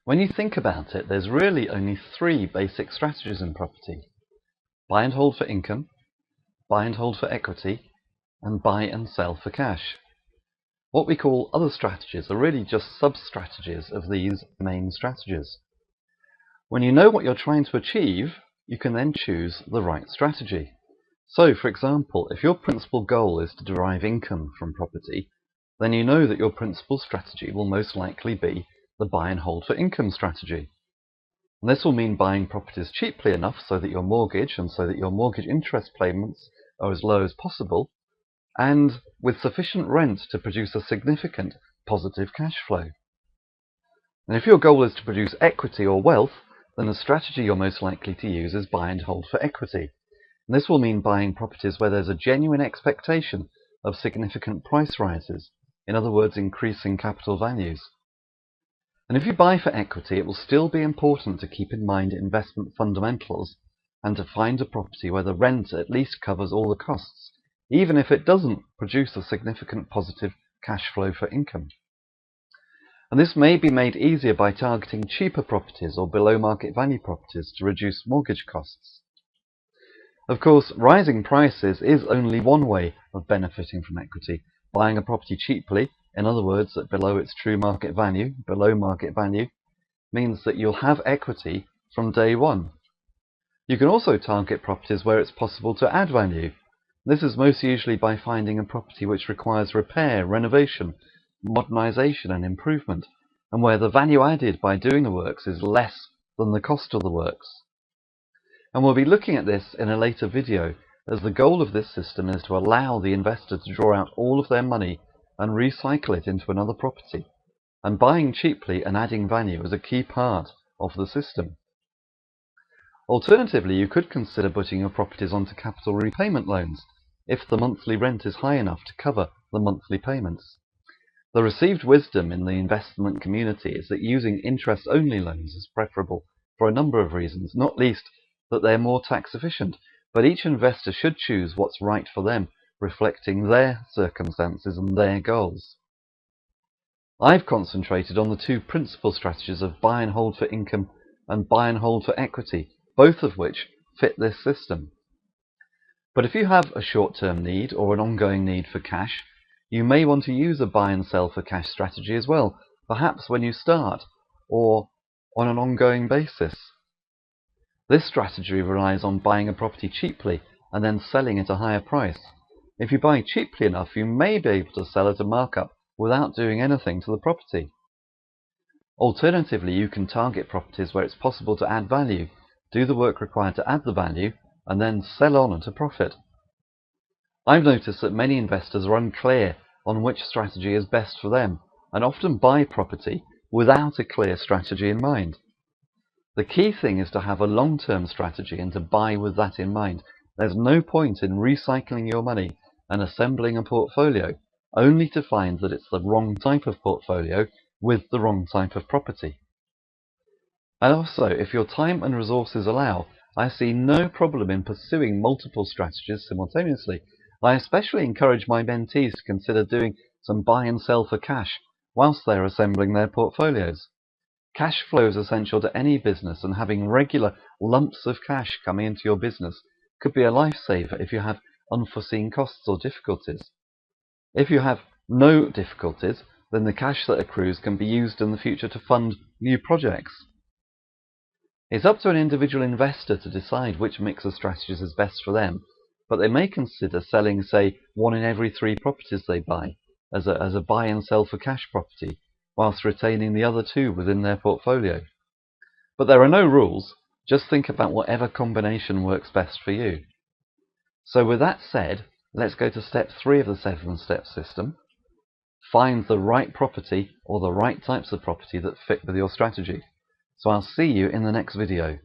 When you think about it, there's really only three basic strategies in property: buy and hold for income, buy and hold for equity, and buy and sell for cash. What we call other strategies are really just sub-strategies of these main strategies. When you know what you're trying to achieve, you can then choose the right strategy. So, for example, if your principal goal is to derive income from property, then you know that your principal strategy will most likely be the buy and hold for income strategy. And this will mean buying properties cheaply enough so that your mortgage interest payments are as low as possible, and with sufficient rent to produce a significant positive cash flow. And if your goal is to produce equity or wealth, then the strategy you're most likely to use is buy and hold for equity. And this will mean buying properties where there's a genuine expectation of significant price rises, in other words, increasing capital values. And if you buy for equity, it will still be important to keep in mind investment fundamentals and to find a property where the rent at least covers all the costs, even if it doesn't produce a significant positive cash flow for income. And this may be made easier by targeting cheaper properties or below market value properties to reduce mortgage costs. Of course, rising prices is only one way of benefiting from equity. Buying a property cheaply, in other words, at below its true market value, means that you'll have equity from day one. You can also target properties where it's possible to add value. This is most usually by finding a property which requires repair, renovation, modernisation and improvement, and where the value added by doing the works is less than the cost of the works. And we'll be looking at this in a later video, as the goal of this system is to allow the investor to draw out all of their money and recycle it into another property. And buying cheaply and adding value is a key part of the system. Alternatively, you could consider putting your properties onto capital repayment loans if the monthly rent is high enough to cover the monthly payments. The received wisdom in the investment community is that using interest-only loans is preferable for a number of reasons, not least that they're more tax efficient, but each investor should choose what's right for them, reflecting their circumstances and their goals. I've concentrated on the two principal strategies of buy and hold for income and buy and hold for equity, both of which fit this system. But if you have a short-term need or an ongoing need for cash, you may want to use a buy and sell for cash strategy as well, perhaps when you start or on an ongoing basis. This strategy relies on buying a property cheaply and then selling at a higher price. If you buy cheaply enough, you may be able to sell at a markup without doing anything to the property. Alternatively, you can target properties where it's possible to add value, do the work required to add the value, and then sell on at a profit. I've noticed that many investors are unclear on which strategy is best for them, and often buy property without a clear strategy in mind. The key thing is to have a long-term strategy and to buy with that in mind. There's no point in recycling your money and assembling a portfolio only to find that it's the wrong type of portfolio with the wrong type of property. And also, if your time and resources allow, I see no problem in pursuing multiple strategies simultaneously. I especially encourage my mentees to consider doing some buy and sell for cash whilst they're assembling their portfolios. Cash flow is essential to any business, and having regular lumps of cash coming into your business could be a lifesaver if you have unforeseen costs or difficulties. If you have no difficulties, then the cash that accrues can be used in the future to fund new projects. It's up to an individual investor to decide which mix of strategies is best for them, but they may consider selling, say, 1 in every 3 properties they buy as a buy and sell for cash property, whilst retaining the other 2 within their portfolio. But there are no rules, just think about whatever combination works best for you. So with that said, let's go to step 3 of the 7-step system. Find the right property or the right types of property that fit with your strategy. So I'll see you in the next video.